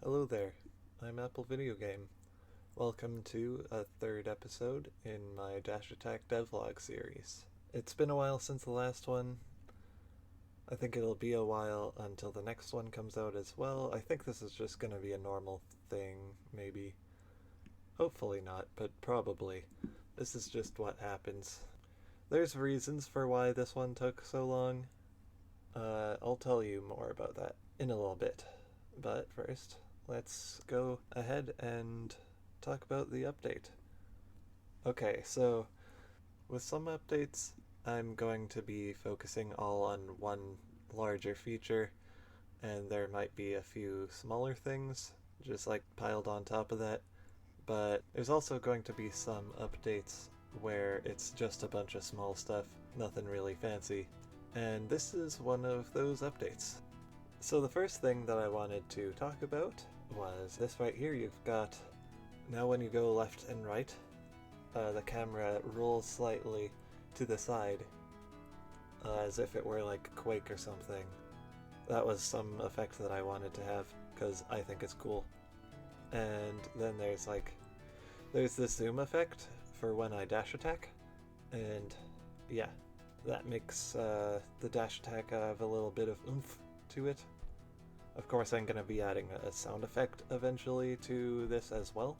Hello there, I'm Apple Video Game. Welcome to a third episode in my Dash Attack Devlog series. It's been a while since the last one. I think it'll be a while until the next one comes out as well. I think this is just going to be a normal thing, maybe. Hopefully not, but probably. This is just what happens. There's reasons for why this one took so long. I'll tell you more about that in a little bit. But first, let's go ahead and talk about the update. Okay, so with some updates, I'm going to be focusing all on one larger feature, and there might be a few smaller things just like piled on top of that. But there's also going to be some updates where it's just a bunch of small stuff, nothing really fancy. And this is one of those updates. So the first thing that I wanted to talk about was this right here. You've got, now when you go left and right, the camera rolls slightly to the side, as if it were like Quake or something. That was some effect that I wanted to have, because I think it's cool. And then there's the zoom effect for when I dash attack, and yeah, that makes the dash attack have a little bit of oomph to it. Of course, I'm going to be adding a sound effect eventually to this as well,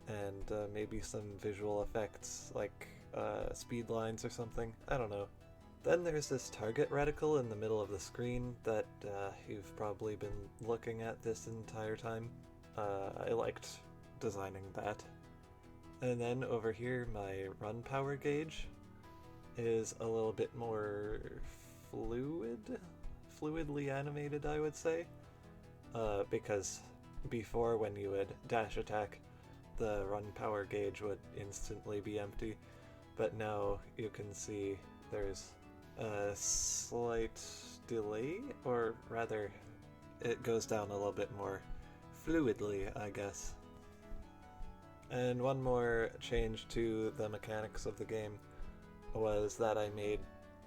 and maybe some visual effects like speed lines or something. I don't know. Then there's this target reticle in the middle of the screen that you've probably been looking at this entire time. I liked designing that. And then over here, my run power gauge is a little bit more fluidly animated, I would say, because before, when you would dash attack, the run power gauge would instantly be empty, but now you can see there's a slight delay, or rather it goes down a little bit more fluidly, I guess. And one more change to the mechanics of the game was that I made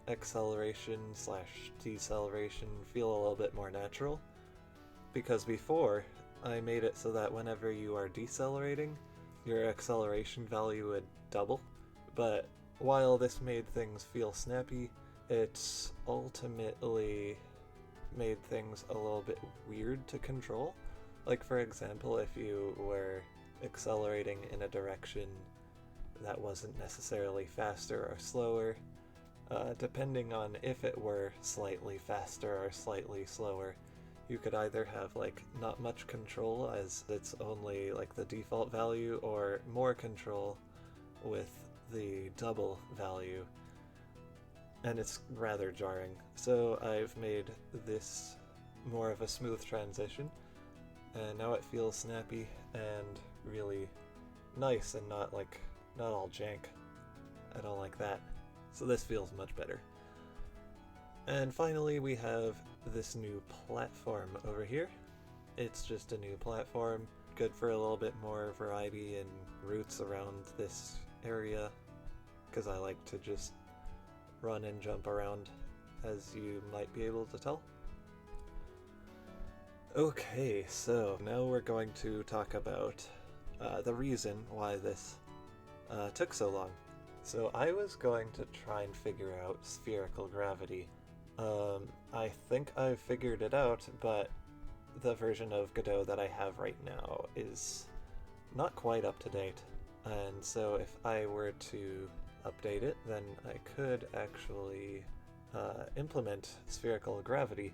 acceleration / deceleration feel a little bit more natural, because before I made it so that whenever you are decelerating, your acceleration value would double. But while this made things feel snappy, it ultimately made things a little bit weird to control. Like, for example, if you were accelerating in a direction that wasn't necessarily faster or slower, depending on if it were slightly faster or slightly slower, you could either have not much control, as it's only the default value, or more control with the double value, and it's rather jarring. So I've made this more of a smooth transition, and now it feels snappy and really nice and not all jank. I don't like that. So this feels much better. And finally, we have this new platform over here. It's just a new platform, good for a little bit more variety and routes around this area, because I like to just run and jump around, as you might be able to tell. Okay, so now we're going to talk about the reason why this took so long. So I was going to try and figure out spherical gravity. I think I've figured it out, but the version of Godot that I have right now is not quite up to date. And so if I were to update it, then I could actually implement spherical gravity.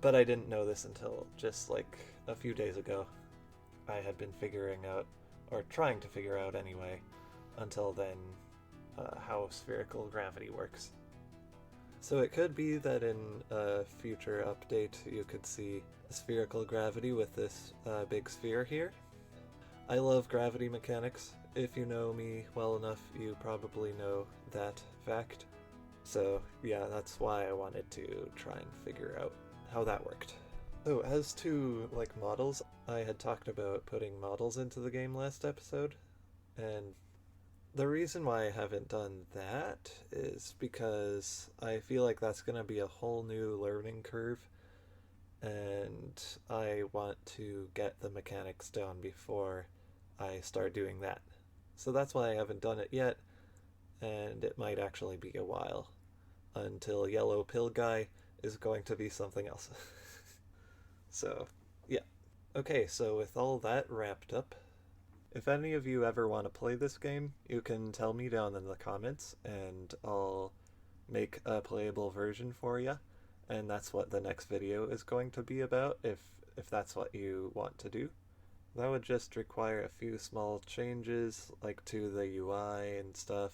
But I didn't know this until just a few days ago. I had been figuring out, or trying to figure out anyway, until then, how spherical gravity works. So it could be that in a future update you could see spherical gravity with this big sphere here. I love gravity mechanics. If you know me well enough, you probably know that fact. So yeah, that's why I wanted to try and figure out how that worked. So as to models, I had talked about putting models into the game last episode, and the reason why I haven't done that is because I feel like that's going to be a whole new learning curve, and I want to get the mechanics down before I start doing that. So that's why I haven't done it yet, and it might actually be a while until Yellow Pill Guy is going to be something else. So, yeah. Okay, so with all that wrapped up, if any of you ever want to play this game, you can tell me down in the comments, and I'll make a playable version for you. And that's what the next video is going to be about, if that's what you want to do. That would just require a few small changes, like to the UI and stuff.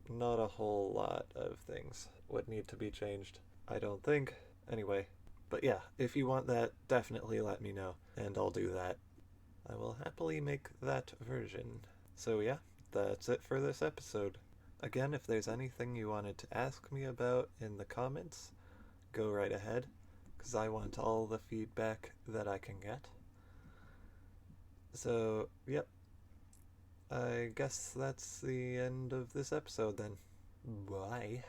Not a whole lot of things would need to be changed, I don't think. Anyway, but yeah, if you want that, definitely let me know, and I'll do that. I will happily make that version. So yeah, that's it for this episode. Again, if there's anything you wanted to ask me about in the comments, go right ahead, because I want all the feedback that I can get. So, yep. I guess that's the end of this episode then. Bye.